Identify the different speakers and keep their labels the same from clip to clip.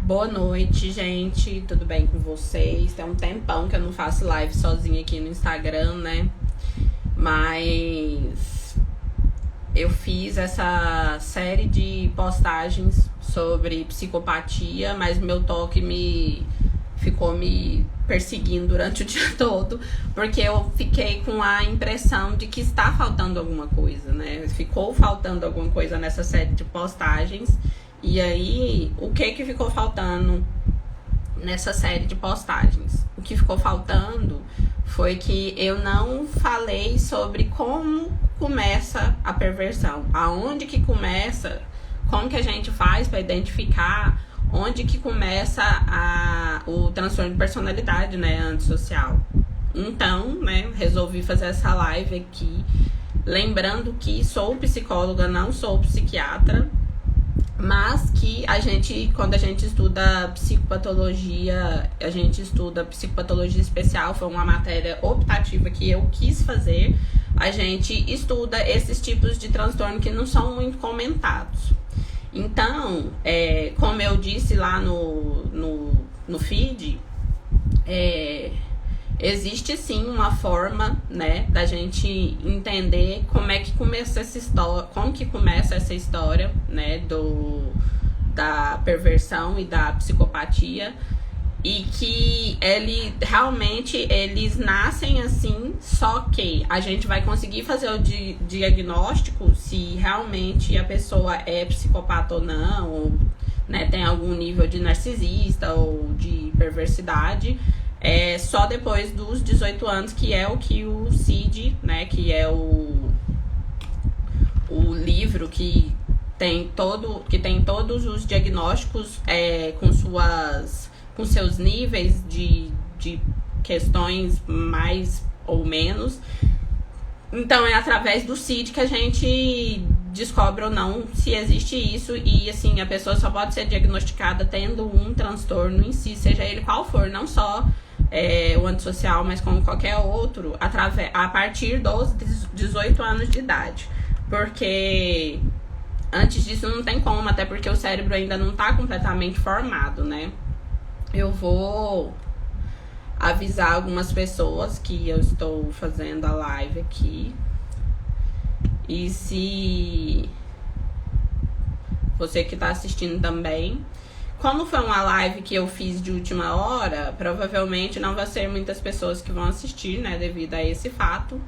Speaker 1: Boa noite, gente. Tudo bem com vocês? Tem um tempão que eu não faço live sozinha aqui no Instagram, né? Mas eu fiz essa série de postagens sobre psicopatia, mas meu toque ficou me perseguindo durante o dia todo, porque eu fiquei com a impressão de que está faltando alguma coisa, né? Ficou faltando alguma coisa nessa série de postagens. E aí, o que ficou faltando nessa série de postagens? O que ficou faltando foi que eu não falei sobre como começa a perversão. Aonde que começa, como que a gente faz para identificar onde que começa o transtorno de personalidade, né, antissocial. Então, né, resolvi fazer essa live aqui, lembrando que sou psicóloga, não sou psiquiatra, mas que quando a gente estuda psicopatologia, a gente estuda psicopatologia especial, foi uma matéria optativa que eu quis fazer. A gente estuda esses tipos de transtorno que não são muito comentados. Então, como eu disse lá no feed, existe sim uma forma, né, da gente entender como é que começa essa história, como que começa essa história, né, da perversão e da psicopatia, e que eles nascem assim, só que a gente vai conseguir fazer o diagnóstico se realmente a pessoa é psicopata ou não, ou, né, tem algum nível de narcisista ou de perversidade, só depois dos 18 anos, que é o que o CID, né, que é o livro que tem todos os diagnósticos com seus níveis de questões mais ou menos. Então é através do CID que a gente descobre ou não se existe isso. E assim, a pessoa só pode ser diagnosticada tendo um transtorno em si, seja ele qual for, não só o antissocial, mas como qualquer outro, a partir dos 18 anos de idade. Porque antes disso não tem como, até porque o cérebro ainda não está completamente formado, né? Eu vou avisar algumas pessoas que eu estou fazendo a live aqui. E se você que está assistindo também, como foi uma live que eu fiz de última hora, provavelmente não vai ser muitas pessoas que vão assistir, né, devido a esse fato.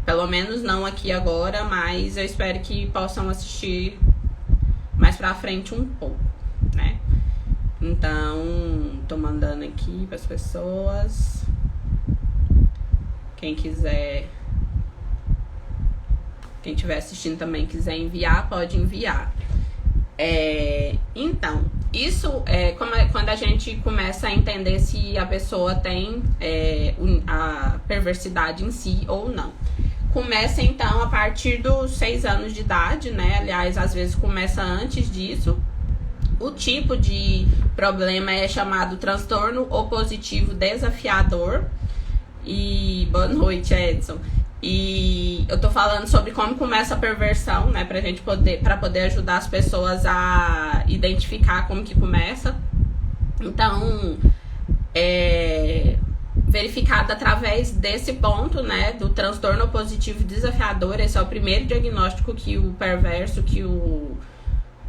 Speaker 1: Pelo menos não aqui agora, mas eu espero que possam assistir mais pra frente um pouco, né? Então, tô mandando aqui pras pessoas. Quem quiser, quem estiver assistindo também quiser enviar, pode enviar. Então, isso quando a gente começa a entender se a pessoa tem a perversidade em si ou não. Começa então a partir dos 6 anos de idade, né? Aliás, às vezes começa antes disso. O tipo de problema é chamado transtorno opositivo desafiador. E boa noite, Edson. E eu tô falando sobre como começa a perversão, né? Pra poder ajudar as pessoas a identificar como que começa. Então, verificado através desse ponto, né, do transtorno opositivo desafiador. Esse é o primeiro diagnóstico que o perverso, que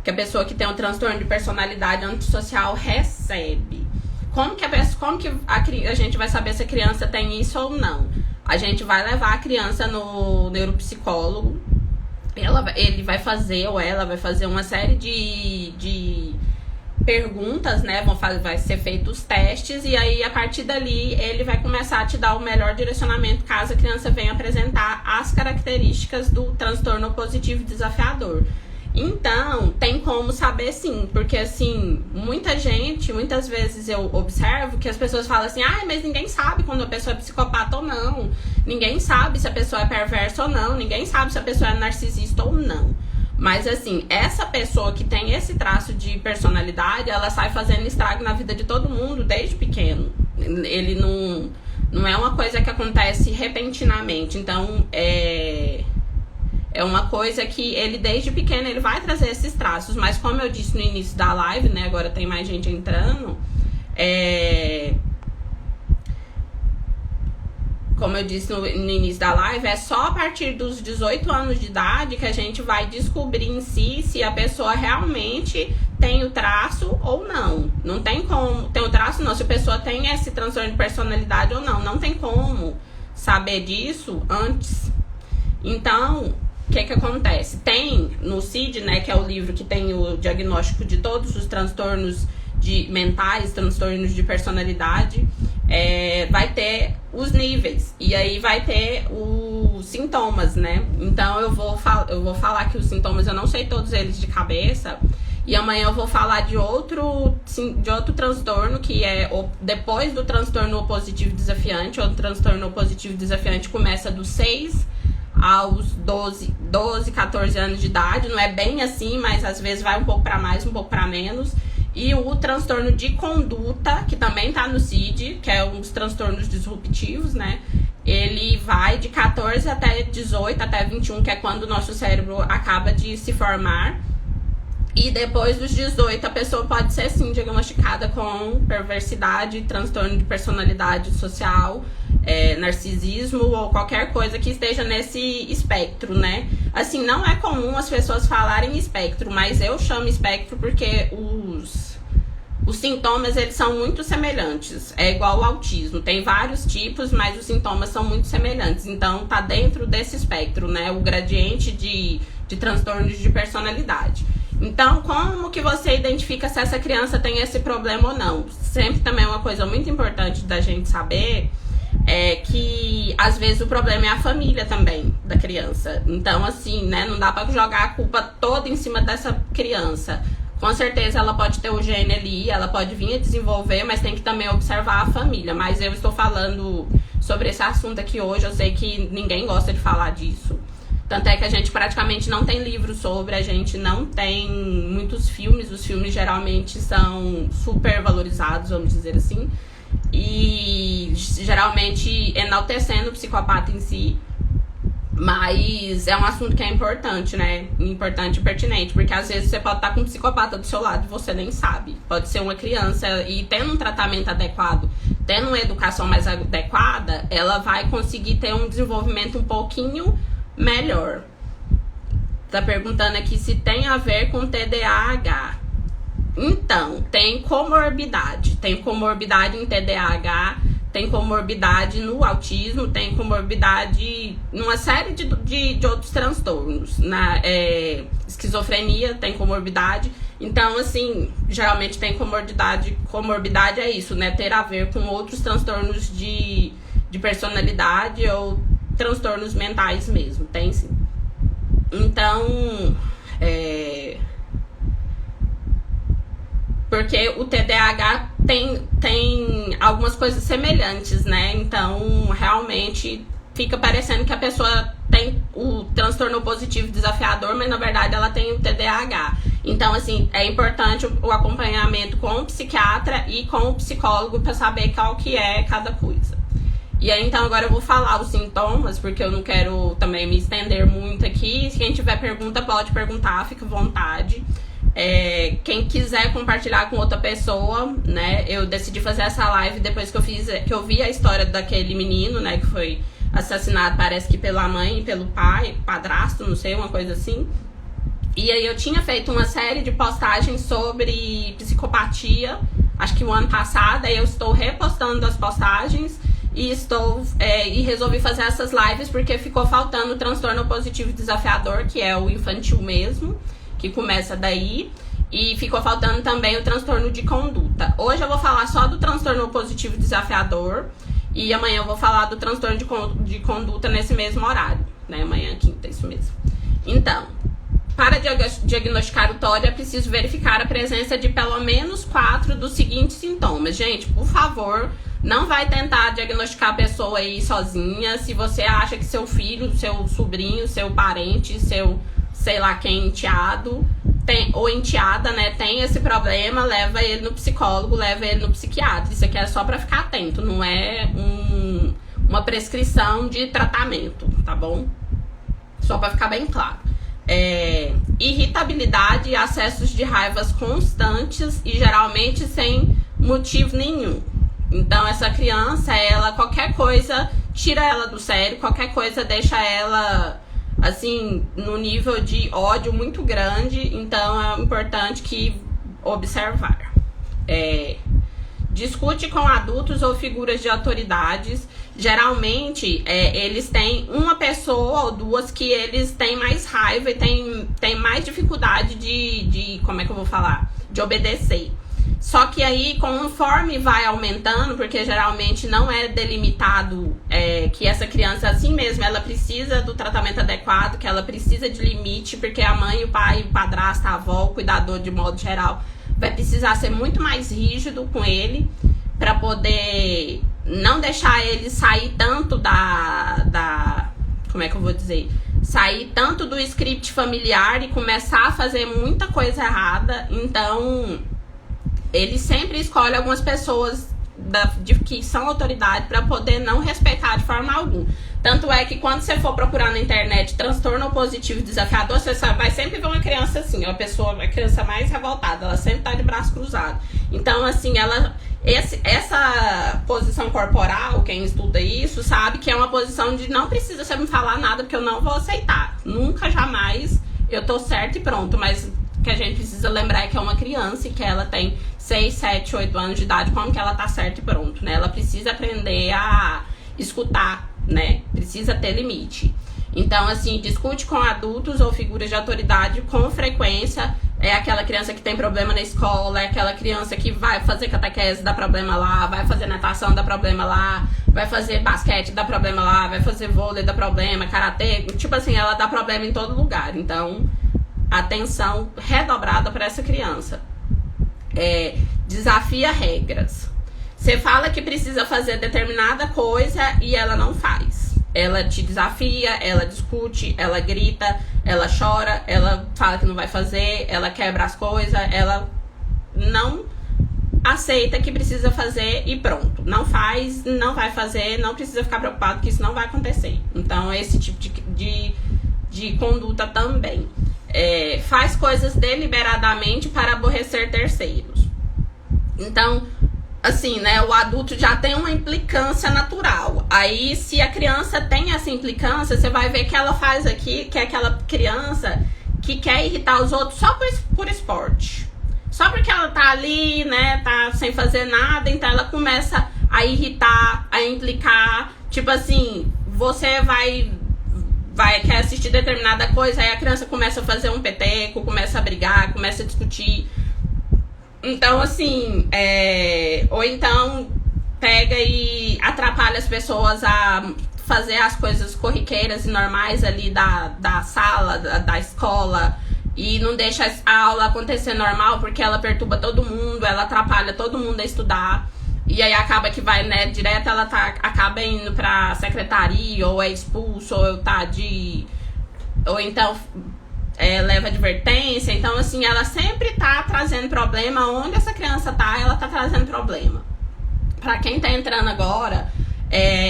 Speaker 1: a pessoa que tem um transtorno de personalidade antissocial recebe. Como que a gente vai saber se a criança tem isso ou não? A gente vai levar a criança no neuropsicólogo, ele vai fazer, ou ela vai fazer uma série de perguntas, né? Vai ser feitos os testes, e aí a partir dali ele vai começar a te dar o melhor direcionamento caso a criança venha apresentar as características do transtorno opositivo desafiador. Então, tem como saber sim, porque assim, muitas vezes eu observo que as pessoas falam assim, mas ninguém sabe quando a pessoa é psicopata ou não, ninguém sabe se a pessoa é perversa ou não, ninguém sabe se a pessoa é narcisista ou não. Mas assim, essa pessoa que tem esse traço de personalidade, ela sai fazendo estrago na vida de todo mundo desde pequeno. Ele não é uma coisa que acontece repentinamente. Então, É uma coisa que ele, desde pequeno, ele vai trazer esses traços. Mas como eu disse no início da live, né? Agora tem mais gente entrando. Como eu disse no início da live, é só a partir dos 18 anos de idade que a gente vai descobrir em si se a pessoa realmente tem o traço ou não. Não tem como... Tem o traço não, se a pessoa tem esse transtorno de personalidade ou não. Não tem como saber disso antes. Então, o que acontece? Tem no CID, né, que é o livro que tem o diagnóstico de todos os transtornos mentais, transtornos de personalidade, vai ter os níveis e aí vai ter os sintomas, né? Então eu vou falar que os sintomas eu não sei todos eles de cabeça, e amanhã eu vou falar de outro transtorno que é depois do transtorno opositivo desafiante. O transtorno opositivo desafiante começa dos 6 aos 12, 14 anos de idade, não é bem assim, mas às vezes vai um pouco para mais, um pouco para menos. E o transtorno de conduta, que também tá no CID, que é um dos transtornos disruptivos, né? Ele vai de 14 até 18, até 21, que é quando o nosso cérebro acaba de se formar. E depois dos 18, a pessoa pode ser, sim, diagnosticada com perversidade, transtorno de personalidade social, narcisismo ou qualquer coisa que esteja nesse espectro, né? Assim, não é comum as pessoas falarem espectro, mas eu chamo espectro porque os sintomas, eles são muito semelhantes. É igual ao autismo, tem vários tipos, mas os sintomas são muito semelhantes. Então, tá dentro desse espectro, né? O gradiente de transtornos de personalidade. Então, como que você identifica se essa criança tem esse problema ou não? Sempre também é uma coisa muito importante da gente saber que, às vezes, o problema é a família também da criança. Então, assim, né, não dá pra jogar a culpa toda em cima dessa criança. Com certeza ela pode ter o gene ali, ela pode vir a desenvolver, mas tem que também observar a família. Mas eu estou falando sobre esse assunto aqui hoje, eu sei que ninguém gosta de falar disso. Tanto é que a gente praticamente não tem livro sobre, a gente não tem muitos filmes. Os filmes geralmente são super valorizados, vamos dizer assim. E geralmente enaltecendo o psicopata em si. Mas é um assunto que é importante, né? Importante e pertinente. Porque às vezes você pode estar com um psicopata do seu lado e você nem sabe. Pode ser uma criança e tendo um tratamento adequado, tendo uma educação mais adequada, ela vai conseguir ter um desenvolvimento um pouquinho melhor. Tá perguntando aqui se tem a ver com TDAH. Então, tem comorbidade. Tem comorbidade em TDAH, tem comorbidade no autismo, tem comorbidade numa série de outros transtornos. Na esquizofrenia tem comorbidade. Então, assim, geralmente tem comorbidade. Comorbidade é isso, né? Ter a ver com outros transtornos de personalidade ou transtornos mentais mesmo, tem sim. Então, porque o TDAH tem algumas coisas semelhantes, né? Então, realmente, fica parecendo que a pessoa tem o transtorno positivo desafiador, mas na verdade ela tem o TDAH. Então, assim, é importante o acompanhamento com o psiquiatra e com o psicólogo para saber qual que é cada coisa. E aí, então, agora eu vou falar os sintomas, porque eu não quero também me estender muito aqui. Se quem tiver pergunta, pode perguntar, fica à vontade. Quem quiser compartilhar com outra pessoa, né? Eu decidi fazer essa live depois que eu vi a história daquele menino, né? Que foi assassinado, parece que pela mãe e pelo pai, padrasto, não sei, uma coisa assim. E aí eu tinha feito uma série de postagens sobre psicopatia, acho que o ano passado. Aí eu estou repostando as postagens. E resolvi fazer essas lives porque ficou faltando o transtorno positivo desafiador, que é o infantil mesmo, que começa daí. E ficou faltando também o transtorno de conduta. Hoje eu vou falar só do transtorno positivo desafiador. E amanhã eu vou falar do transtorno de conduta nesse mesmo horário, né? Amanhã, quinta, isso mesmo. Então, para diagnosticar o TOD é preciso verificar a presença de pelo menos 4 dos seguintes sintomas. Gente, por favor, não vai tentar diagnosticar a pessoa aí sozinha. Se você acha que seu filho, seu sobrinho, seu parente, seu sei lá quem, enteado ou enteada, né, tem esse problema, leva ele no psicólogo, leva ele no psiquiatra. Isso aqui é só pra ficar atento, não é uma prescrição de tratamento, tá bom? Só para ficar bem claro. Irritabilidade e acessos de raivas constantes e geralmente sem motivo nenhum. Então essa criança, qualquer coisa tira ela do sério, qualquer coisa deixa ela assim no nível de ódio muito grande. Então é importante que observar. Discute com adultos ou figuras de autoridades. Geralmente, eles têm uma pessoa ou duas que eles têm mais raiva e têm mais dificuldade de como é que eu vou falar? De obedecer. Só que aí, conforme vai aumentando, porque geralmente não é delimitado que essa criança, assim mesmo, ela precisa do tratamento adequado, que ela precisa de limite, porque a mãe, o pai, o padrasto, a avó, o cuidador, de modo geral, vai precisar ser muito mais rígido com ele para poder não deixar ele sair tanto como é que eu vou dizer? Sair tanto do script familiar e começar a fazer muita coisa errada. Então, ele sempre escolhe algumas pessoas que são autoridade para poder não respeitar de forma alguma. Tanto é que quando você for procurar na internet transtorno opositivo desafiador, você vai sempre ver uma criança assim, a criança mais revoltada, ela sempre tá de braço cruzado. Então, assim, essa posição corporal, quem estuda isso, sabe que é uma posição de não precisa você me falar nada, porque eu não vou aceitar. Nunca, jamais, eu tô certo e pronto. Mas o que a gente precisa lembrar é que é uma criança e que ela tem 6, 7, 8 anos de idade, como que ela tá certa e pronto, né? Ela precisa aprender a escutar, né? Precisa ter limite. Então, assim, discute com adultos ou figuras de autoridade com frequência. É aquela criança que tem problema na escola, é aquela criança que vai fazer catequese, dá problema lá, vai fazer natação, dá problema lá, vai fazer basquete, dá problema lá, vai fazer vôlei, dá problema, karatê, tipo assim, ela dá problema em todo lugar. Então, atenção redobrada para essa criança. Desafia regras. Você fala que precisa fazer determinada coisa e ela não faz. Ela te desafia, ela discute, ela grita, ela chora, ela fala que não vai fazer, ela quebra as coisas, ela não aceita que precisa fazer e pronto. Não faz, não vai fazer, não precisa ficar preocupado que isso não vai acontecer. Então, esse tipo de conduta também. Faz coisas deliberadamente para aborrecer terceiros. Então, assim, né, o adulto já tem uma implicância natural. Aí, se a criança tem essa implicância, você vai ver que ela faz aqui, que é aquela criança que quer irritar os outros só por esporte. Só porque ela tá ali, né, tá sem fazer nada, então ela começa a irritar, a implicar. Tipo assim, você quer assistir determinada coisa, aí a criança começa a fazer um peteco, começa a brigar, começa a discutir. Então, assim, ou então pega e atrapalha as pessoas a fazer as coisas corriqueiras e normais ali da sala, da escola, e não deixa a aula acontecer normal, porque ela perturba todo mundo, ela atrapalha todo mundo a estudar. E aí acaba que vai, né, direto ela acaba indo pra secretaria, ou é expulso, ou então leva advertência. Então, assim, ela sempre tá trazendo problema. Onde essa criança tá, ela tá trazendo problema. Pra quem tá entrando agora,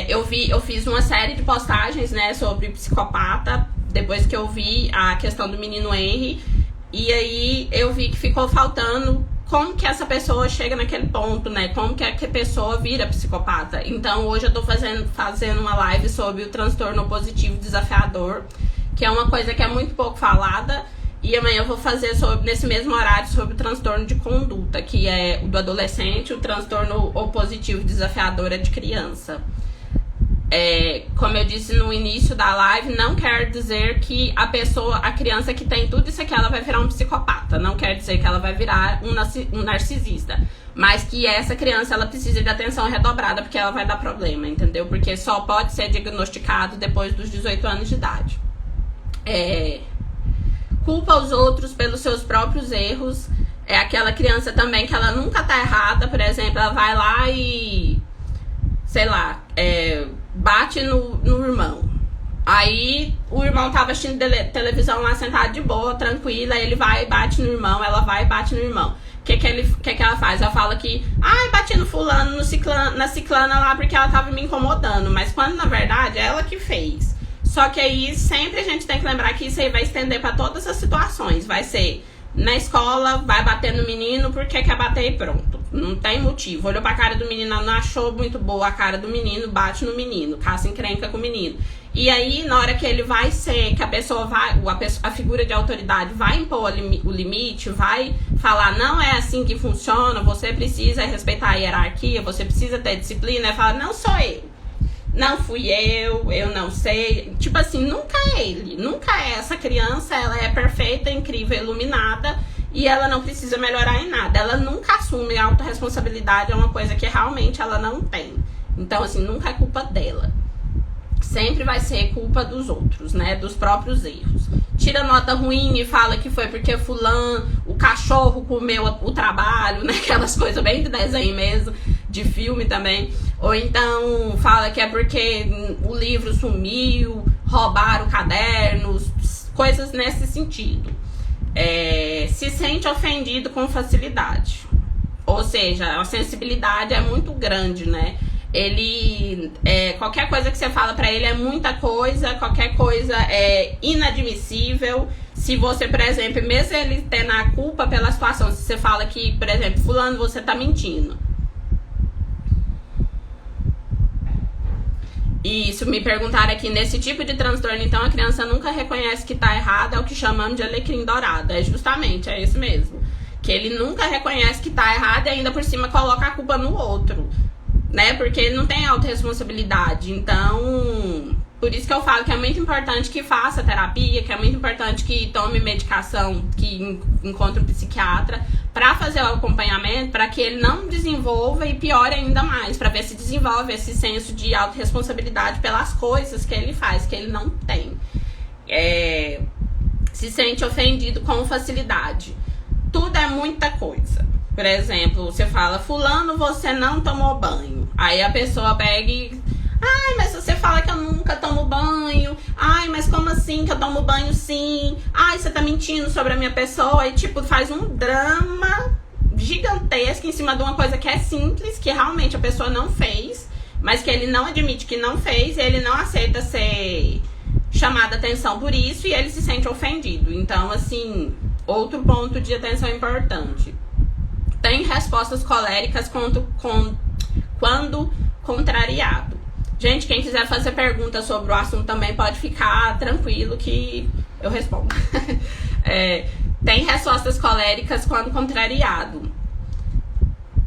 Speaker 1: eu fiz uma série de postagens, né, sobre psicopata, depois que eu vi a questão do menino Henry. E aí eu vi que ficou faltando como que essa pessoa chega naquele ponto, né? Como que a pessoa vira psicopata. Então, hoje eu tô fazendo uma live sobre o transtorno opositivo desafiador, que é uma coisa que é muito pouco falada. E amanhã eu vou fazer nesse mesmo horário sobre o transtorno de conduta, que é o do adolescente, o transtorno opositivo desafiador é de criança. Como eu disse no início da live, não quer dizer que a criança que tem tudo isso aqui, ela vai virar um psicopata. Não quer dizer que ela vai virar um narcisista. Mas que essa criança, ela precisa de atenção redobrada, porque ela vai dar problema, entendeu? Porque só pode ser diagnosticado depois dos 18 anos de idade. Culpa os outros pelos seus próprios erros. É aquela criança também que ela nunca tá errada. Por exemplo, ela vai lá e, sei lá, bate no irmão. Aí o irmão tava assistindo televisão lá, sentado de boa, tranquila. Ele vai e bate no irmão, ela vai e bate no irmão. O que ela faz? Ela fala que, bati no fulano, na ciclana lá, porque ela tava me incomodando. Mas quando na verdade é ela que fez. Só que aí sempre a gente tem que lembrar que isso aí vai estender para todas as situações. Vai ser na escola, vai bater no menino porque quer bater e pronto. Não tem motivo. Olhou pra cara do menino, não achou muito boa a cara do menino, bate no menino, caça encrenca com o menino. E aí, na hora que ele vai ser, que a pessoa vai, a figura de autoridade vai impor o limite, vai falar, não é assim que funciona, você precisa respeitar a hierarquia, você precisa ter disciplina, e fala, não sou eu. Não fui eu não sei. Tipo assim, nunca é ele, nunca é essa criança, ela é perfeita, incrível, iluminada e ela não precisa melhorar em nada. Ela nunca assume a autorresponsabilidade, é uma coisa que realmente ela não tem. Então, assim, nunca é culpa dela. Sempre vai ser culpa dos outros, né? Dos próprios erros. Tira nota ruim e fala que foi porque fulano, o cachorro comeu o trabalho, né? Aquelas coisas bem de desenho mesmo, de filme também. Ou então fala que é porque o livro sumiu, roubaram cadernos, coisas nesse sentido. Se sente ofendido com facilidade. Ou seja, a sensibilidade é muito grande, né? Ele, qualquer coisa que você fala pra ele é muita coisa, qualquer coisa é inadmissível. Se você, por exemplo, mesmo ele tendo a culpa pela situação, se você fala que, por exemplo, fulano, você tá mentindo. Isso, me perguntaram aqui, nesse tipo de transtorno, então a criança nunca reconhece que tá errada, é o que chamamos de alecrim dourado. É justamente, é isso mesmo. Que ele nunca reconhece que tá errado e ainda por cima coloca a culpa no outro. Né? Porque ele não tem autorresponsabilidade. Então, por isso que eu falo que é muito importante que faça terapia, que é muito importante que tome medicação, que encontre um psiquiatra para fazer o acompanhamento, para que ele não desenvolva e piore ainda mais, para ver se desenvolve esse senso de autorresponsabilidade pelas coisas que ele faz, que ele não tem. Se sente ofendido com facilidade. Tudo é muita coisa. Por exemplo, você fala, fulano, você não tomou banho. Aí a pessoa pega e... Ai, mas você fala que eu nunca tomo banho. Ai, mas como assim que eu tomo banho sim? Ai, você tá mentindo sobre a minha pessoa. E tipo, faz um drama gigantesco em cima de uma coisa que é simples, que realmente a pessoa não fez, mas que ele não admite que não fez, e ele não aceita ser chamado a atenção por isso, e ele se sente ofendido. Então, assim, outro ponto de atenção importante. Tem respostas coléricas quando contrariado. Gente, quem quiser fazer perguntas sobre o assunto também pode ficar tranquilo que eu respondo. Tem respostas coléricas quando contrariado.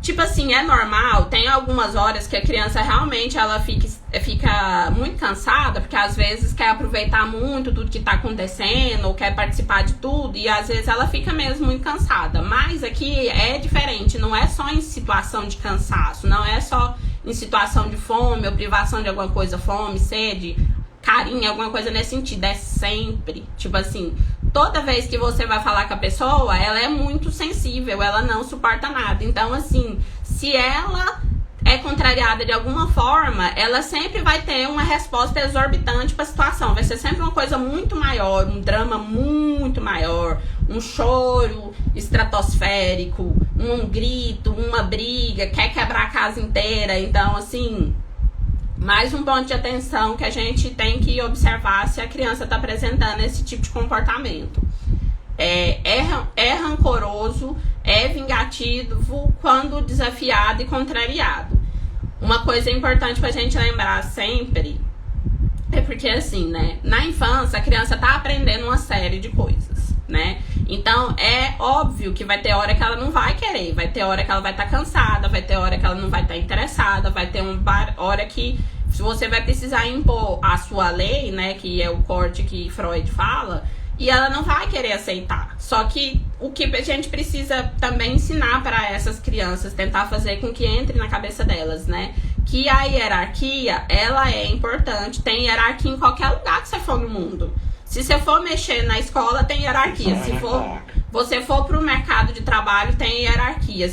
Speaker 1: Tipo assim, é normal, tem algumas horas que a criança realmente ela fica muito cansada, porque às vezes quer aproveitar muito tudo que tá acontecendo, ou quer participar de tudo, e às vezes ela fica mesmo muito cansada. Mas aqui é diferente, não é só em situação de cansaço, não é só em situação de fome, ou privação de alguma coisa, fome, sede, carinho, alguma coisa nesse sentido, é sempre. Tipo assim, toda vez que você vai falar com a pessoa, ela é muito sensível, ela não suporta nada. Então, assim, se ela é contrariada de alguma forma, ela sempre vai ter uma resposta exorbitante para a situação. Vai ser sempre uma coisa muito maior, um drama muito maior, um choro estratosférico, um grito, uma briga, quer quebrar a casa inteira. Então, assim, mais um ponto de atenção que a gente tem que observar se a criança está apresentando esse tipo de comportamento. É rancoroso, é vingativo quando desafiado e contrariado. Uma coisa importante pra gente lembrar sempre é porque, assim, né, na infância a criança tá aprendendo uma série de coisas, né? Então é óbvio que vai ter hora que ela não vai querer, vai ter hora que ela vai estar cansada, vai ter hora que ela não vai estar interessada, vai ter uma hora que você vai precisar impor a sua lei, né, que é o corte que Freud fala, e ela não vai querer aceitar. Só que o que a gente precisa também ensinar para essas crianças, tentar fazer com que entre na cabeça delas, né? Que a hierarquia, ela é importante. Tem hierarquia em qualquer lugar que você for no mundo. Se você for mexer na escola, tem hierarquia. Se você for pro mercado de trabalho, tem hierarquia.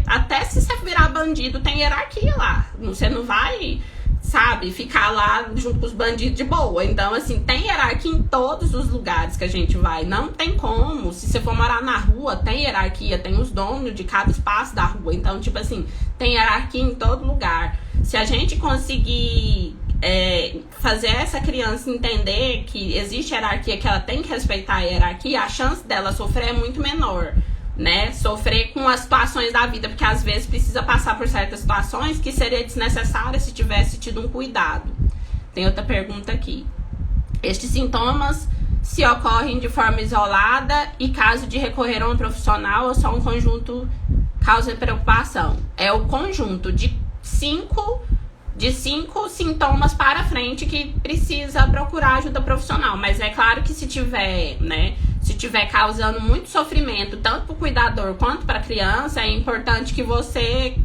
Speaker 1: Até se você virar bandido, tem hierarquia lá. Você não vai, sabe, ficar lá junto com os bandidos de boa. Então, assim, tem hierarquia em todos os lugares que a gente vai. Não tem como. Se você for morar na rua, tem hierarquia. Tem os donos de cada espaço da rua. Então, tipo assim, tem hierarquia em todo lugar. Se a gente conseguir fazer essa criança entender que existe hierarquia, que ela tem que respeitar a hierarquia, a chance dela sofrer é muito menor, né? Sofrer com as situações da vida, porque às vezes precisa passar por certas situações que seria desnecessária se tivesse tido um cuidado. Tem outra pergunta aqui. Estes sintomas se ocorrem de forma isolada e caso de recorrer a um profissional ou só um conjunto causa preocupação? É o conjunto de cinco sintomas para frente que precisa procurar ajuda profissional. Mas é claro que se tiver causando muito sofrimento, tanto para o cuidador quanto para a criança, é importante que você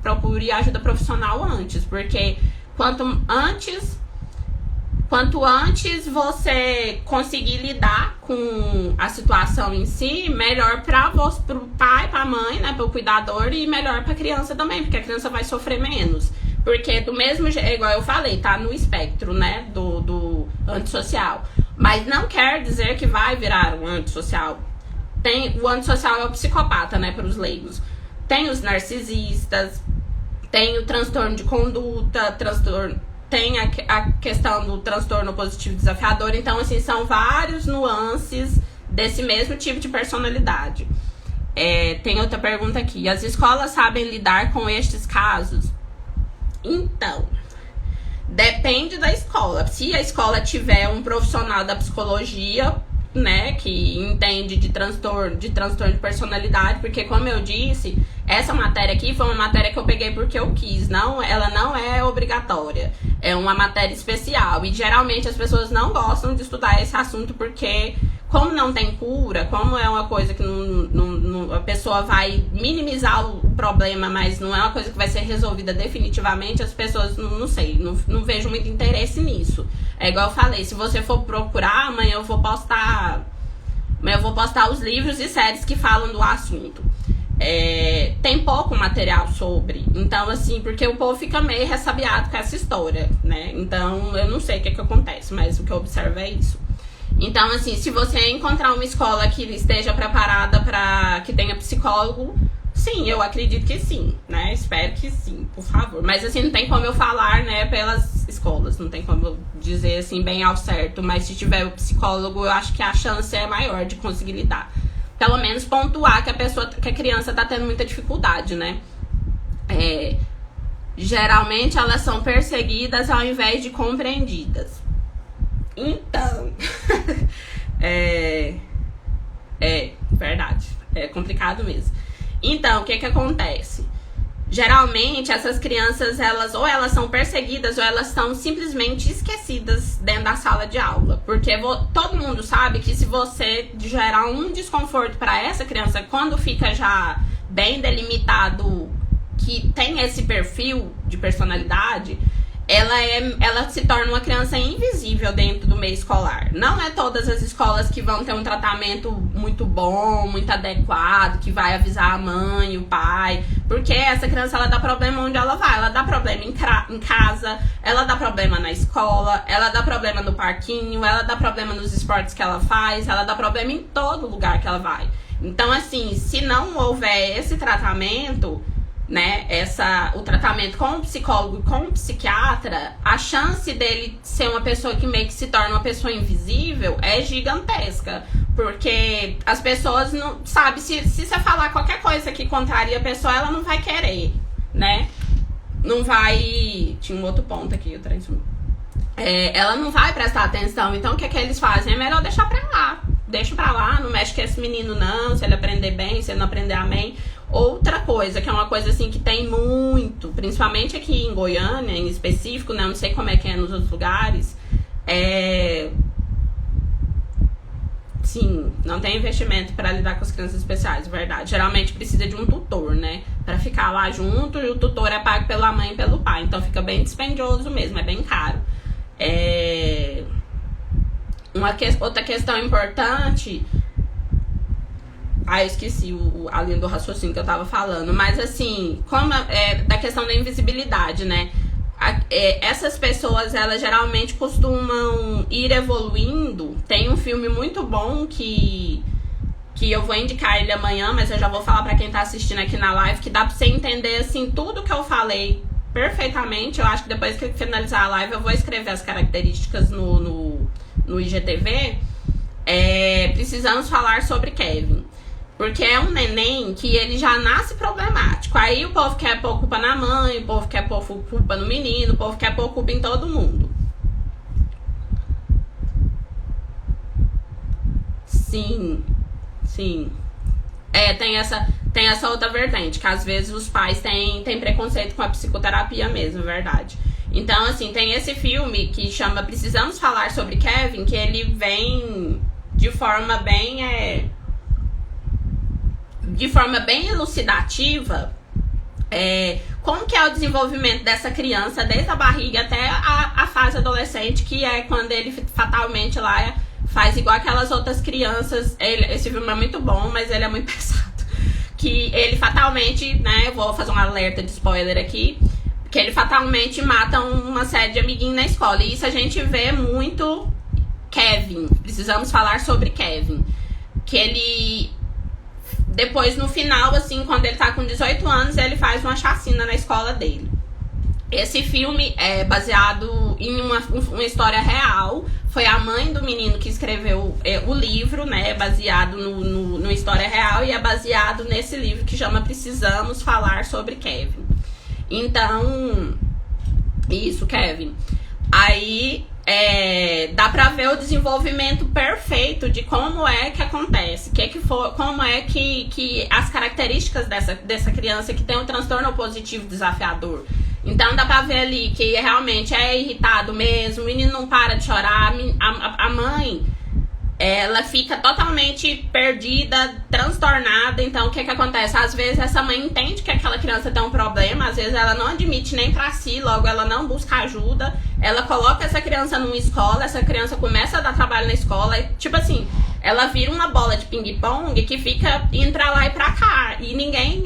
Speaker 1: procure ajuda profissional antes. Porque quanto antes você conseguir lidar com a situação em si, melhor para o pai, para a mãe, né, para o cuidador, e melhor para a criança também, porque a criança vai sofrer menos. Porque do mesmo jeito, igual eu falei, tá no espectro, né, do antissocial. Mas não quer dizer que vai virar um antissocial. O antissocial é o psicopata, né, para os leigos. Tem os narcisistas, tem o transtorno de conduta, tem a questão do transtorno positivo desafiador. Então, assim, são vários nuances desse mesmo tipo de personalidade. Tem outra pergunta aqui. As escolas sabem lidar com estes casos? Então, depende da escola. Se a escola tiver um profissional da psicologia, né, que entende de transtorno de personalidade, porque como eu disse, essa matéria aqui foi uma matéria que eu peguei porque eu quis, ela não é obrigatória, é uma matéria especial, e geralmente as pessoas não gostam de estudar esse assunto porque, como não tem cura, como é uma coisa que a pessoa vai minimizar o problema, mas não é uma coisa que vai ser resolvida definitivamente, as pessoas, não vejo muito interesse nisso. É igual eu falei, se você for procurar, amanhã eu vou postar os livros e séries que falam do assunto. Tem pouco material sobre, então assim, porque o povo fica meio ressabiado com essa história, né? Então eu não sei o que acontece, mas o que eu observo é isso. Então, assim, se você encontrar uma escola que esteja preparada para que tenha psicólogo, sim, eu acredito que sim, né? Espero que sim, por favor. Mas, assim, não tem como eu falar, né, pelas escolas. Não tem como eu dizer, assim, bem ao certo. Mas se tiver o psicólogo, eu acho que a chance é maior de conseguir lidar. Pelo menos pontuar que a criança tá tendo muita dificuldade, né? Geralmente, elas são perseguidas ao invés de compreendidas. Então, verdade, é complicado mesmo. Então, o que acontece? Geralmente, essas crianças, elas são perseguidas ou elas são simplesmente esquecidas dentro da sala de aula. Porque todo mundo sabe que se você gerar um desconforto para essa criança, quando fica já bem delimitado que tem esse perfil de personalidade, ela se torna uma criança invisível dentro do meio escolar. Não é todas as escolas que vão ter um tratamento muito bom, muito adequado, que vai avisar a mãe, o pai, porque essa criança, ela dá problema onde ela vai. Ela dá problema em casa, ela dá problema na escola, ela dá problema no parquinho, ela dá problema nos esportes que ela faz, ela dá problema em todo lugar que ela vai. Então, assim, se não houver esse tratamento, né, o tratamento com o psicólogo e com o psiquiatra, a chance dele ser uma pessoa que meio que se torna uma pessoa invisível é gigantesca. Porque as pessoas não sabem, se você falar qualquer coisa que contraria a pessoa, ela não vai querer, né? Não vai... Tinha um outro ponto aqui, eu transformei. Ela não vai prestar atenção. Então, o que eles fazem? É melhor deixar pra lá. Deixa pra lá, não mexe com esse menino não, se ele aprender bem, se ele não aprender amém. Outra coisa, que é uma coisa assim que tem muito, principalmente aqui em Goiânia, em específico, né? Eu não sei como é que é nos outros lugares. Sim, não tem investimento para lidar com as crianças especiais, verdade. Geralmente precisa de um tutor, né? Pra ficar lá junto, e o tutor é pago pela mãe e pelo pai. Então fica bem dispendioso mesmo, é bem caro. Outra questão importante... eu esqueci a linha do raciocínio que eu tava falando. Mas assim, como da questão da invisibilidade, né? Essas pessoas, elas geralmente costumam ir evoluindo. Tem um filme muito bom que eu vou indicar ele amanhã, mas eu já vou falar pra quem tá assistindo aqui na live, que dá pra você entender, assim, tudo que eu falei perfeitamente. Eu acho que depois que finalizar a live eu vou escrever as características no IGTV. Precisamos falar sobre Kevin. Porque é um neném que ele já nasce problemático. Aí o povo quer pôr culpa na mãe, o povo quer pôr culpa no menino, o povo quer pôr culpa em todo mundo. Sim, sim. Tem essa outra vertente, que às vezes os pais têm preconceito com a psicoterapia mesmo, é verdade. Então, assim, tem esse filme que chama Precisamos Falar sobre Kevin, que ele vem de forma bem elucidativa, como que é o desenvolvimento dessa criança desde a barriga até a fase adolescente, que é quando ele fatalmente lá faz igual aquelas outras crianças. Esse filme é muito bom, mas ele é muito pesado. Que ele fatalmente, né, vou fazer um alerta de spoiler aqui, que ele fatalmente mata uma série de amiguinhos na escola. E isso a gente vê muito Kevin. Precisamos falar sobre Kevin. Que ele, depois no final, assim, quando ele tá com 18 anos, ele faz uma chacina na escola dele. Esse filme é baseado em uma história real. Foi a mãe do menino que escreveu o livro, né? Baseado numa história real. E é baseado nesse livro que chama Precisamos Falar sobre Kevin. Então, isso, Kevin. Aí dá pra ver o desenvolvimento perfeito de como é que acontece. Como é que as características dessa criança que tem um transtorno opositivo desafiador. Então dá pra ver ali que realmente é irritado mesmo, o menino não para de chorar, a mãe, ela fica totalmente perdida, transtornada. Então o que acontece? Às vezes essa mãe entende que aquela criança tem um problema, às vezes ela não admite nem pra si, logo ela não busca ajuda, ela coloca essa criança numa escola, essa criança começa a dar trabalho na escola, e, tipo assim, ela vira uma bola de ping-pong que fica indo pra lá e pra cá. E ninguém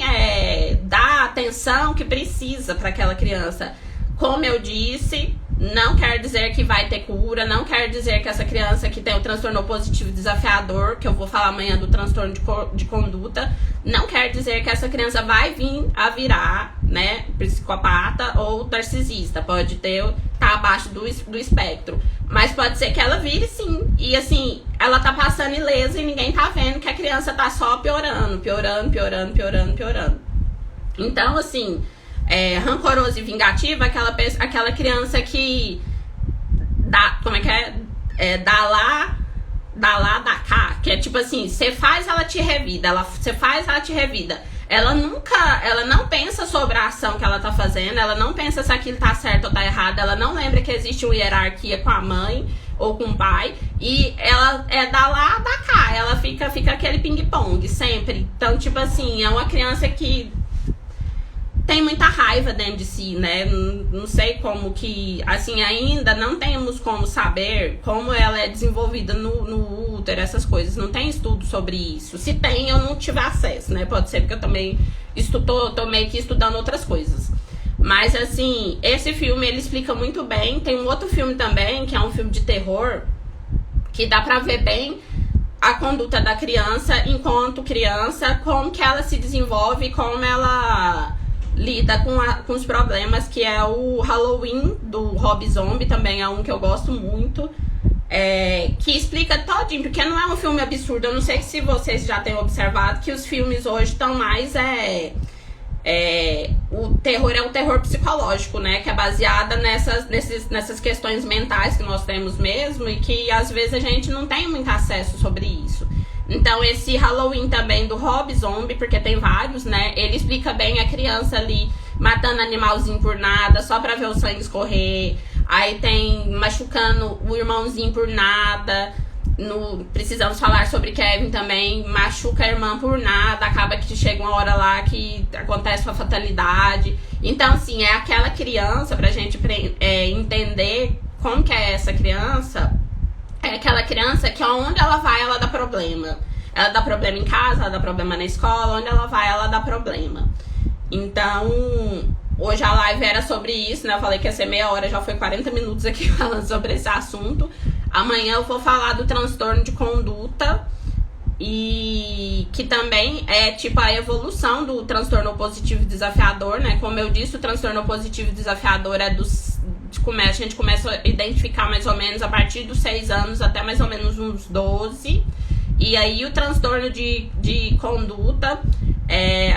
Speaker 1: dá a atenção que precisa pra aquela criança. Como eu disse, não quer dizer que vai ter cura, não quer dizer que essa criança que tem o transtorno opositivo desafiador, que eu vou falar amanhã do transtorno de conduta, não quer dizer que essa criança vai vir a virar, né, psicopata ou narcisista. Pode tá abaixo do espectro. Mas pode ser que ela vire sim. E assim, ela tá passando ilesa e ninguém tá vendo que a criança tá só piorando. Então, assim, rancoroso e vingativo, aquela criança que dá, como é que é? Dá lá, dá cá. Que é tipo assim, você faz, ela te revida. Você faz, ela te revida. Ela não pensa sobre a ação que ela tá fazendo, ela não pensa se aquilo tá certo ou tá errado, ela não lembra que existe uma hierarquia com a mãe ou com o pai, e ela dá lá, dá cá, ela fica aquele ping-pong sempre. Então, tipo assim, é uma criança que tem muita raiva dentro de si, né? Não sei como que, assim, ainda não temos como saber como ela é desenvolvida no útero, essas coisas. Não tem estudo sobre isso. Se tem, eu não tive acesso, né? Pode ser porque eu também tô meio que estudando outras coisas. Mas, assim, esse filme, ele explica muito bem. Tem um outro filme também, que é um filme de terror, que dá pra ver bem a conduta da criança enquanto criança, como que ela se desenvolve, como ela lida com os problemas, que é o Halloween, do Rob Zombie, também é um que eu gosto muito, que explica todinho, porque não é um filme absurdo. Eu não sei se vocês já têm observado que os filmes hoje estão mais, o terror é o terror psicológico, né, que é baseada nessas questões mentais que nós temos mesmo, e que às vezes a gente não tem muito acesso sobre isso. Então esse Halloween também do Rob Zombie, porque tem vários, né? Ele explica bem a criança ali matando animalzinho por nada, só pra ver o sangue escorrer. Aí tem machucando o irmãozinho por nada. Precisamos falar sobre Kevin também. Machuca a irmã por nada. Acaba que chega uma hora lá que acontece uma fatalidade. Então, assim, é aquela criança, pra gente entender como que é essa criança. É aquela criança que onde ela vai, ela dá problema. Ela dá problema em casa, ela dá problema na escola. Onde ela vai, ela dá problema. Então, hoje a live era sobre isso, né? Eu falei que ia ser meia hora, já foi 40 minutos aqui falando sobre esse assunto. Amanhã eu vou falar do transtorno de conduta. E que também é tipo a evolução do transtorno opositivo desafiador, né? Como eu disse, o transtorno opositivo desafiador é a gente começa a identificar mais ou menos a partir dos 6 anos até mais ou menos uns 12. E aí o transtorno de conduta,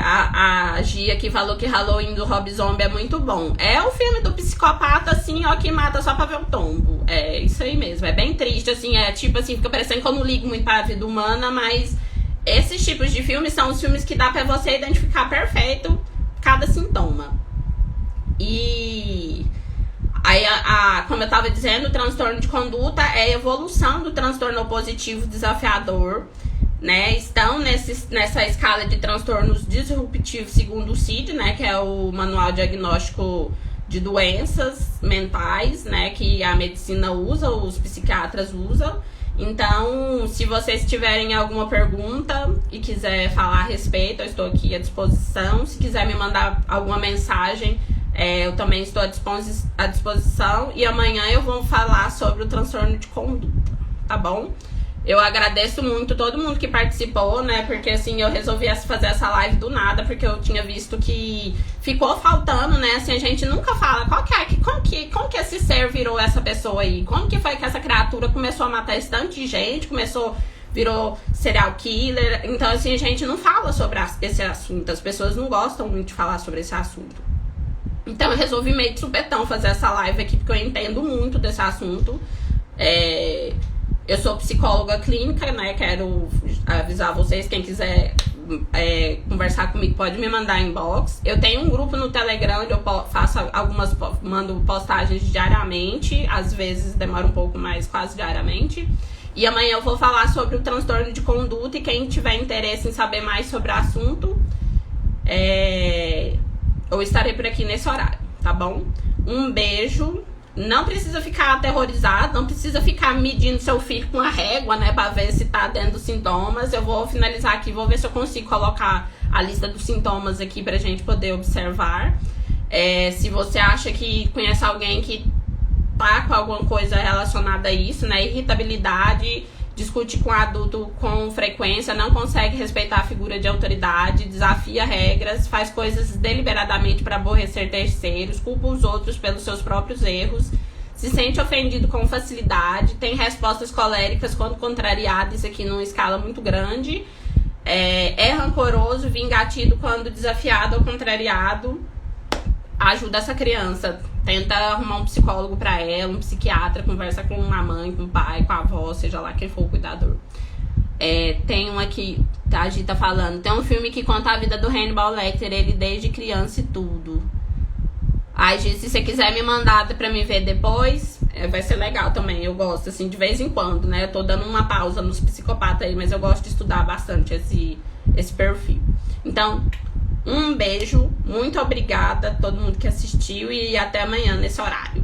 Speaker 1: a Gia que falou que Halloween do Rob Zombie é muito bom. É o filme do psicopata, assim, ó, que mata só pra ver o tombo. É isso aí mesmo, é bem triste, assim, é tipo assim, fica parecendo que eu não ligo muito pra vida humana, mas esses tipos de filmes são os filmes que dá pra você identificar perfeito cada sintoma. E aí, como eu tava dizendo, o transtorno de conduta é a evolução do transtorno opositivo desafiador, né? Estão nessa escala de transtornos disruptivos segundo o CID, né? Que é o Manual Diagnóstico de Doenças Mentais, né? Que a medicina usa, os psiquiatras usam. Então, se vocês tiverem alguma pergunta e quiser falar a respeito, eu estou aqui à disposição. Se quiser me mandar alguma mensagem, eu também estou à disposição. E amanhã eu vou falar sobre o transtorno de conduta, tá bom? Eu agradeço muito todo mundo que participou, né? Porque assim, eu resolvi fazer essa live do nada, porque eu tinha visto que ficou faltando, né? Assim, a gente nunca fala como que esse ser virou essa pessoa aí? Como que foi que essa criatura começou a matar esse tanto de gente, virou serial killer? Então, assim, a gente não fala sobre esse assunto. As pessoas não gostam muito de falar sobre esse assunto. Então, eu resolvi meio de supetão fazer essa live aqui, porque eu entendo muito desse assunto. Eu sou psicóloga clínica, né? Quero avisar vocês, quem quiser conversar comigo pode me mandar inbox. Eu tenho um grupo no Telegram onde eu faço mando postagens diariamente. Às vezes demora um pouco mais, quase diariamente. E amanhã eu vou falar sobre o transtorno de conduta. E quem tiver interesse em saber mais sobre o assunto, eu estarei por aqui nesse horário, tá bom? Um beijo. Não precisa ficar aterrorizado, não precisa ficar medindo seu filho com a régua, né, pra ver se tá dentro dos sintomas. Eu vou finalizar aqui, vou ver se eu consigo colocar a lista dos sintomas aqui pra gente poder observar. Se você acha que conhece alguém que tá com alguma coisa relacionada a isso, né, irritabilidade, discute com adulto com frequência, não consegue respeitar a figura de autoridade, desafia regras, faz coisas deliberadamente para aborrecer terceiros, culpa os outros pelos seus próprios erros, se sente ofendido com facilidade, tem respostas coléricas quando contrariado, isso aqui numa escala muito grande, é rancoroso, vingativo quando desafiado ou contrariado. Ajuda essa criança, tenta arrumar um psicólogo pra ela, um psiquiatra, conversa com a mãe, com o pai, com a avó, seja lá quem for o cuidador. Tem um aqui, a Gi tá falando, tem um filme que conta a vida do Hannibal Lecter, ele desde criança e tudo. Ai, Gi, se você quiser me mandar pra me ver depois, vai ser legal também, eu gosto, assim, de vez em quando, né? Eu tô dando uma pausa nos psicopatas aí, mas eu gosto de estudar bastante esse perfil. Então, um beijo, muito obrigada a todo mundo que assistiu e até amanhã nesse horário.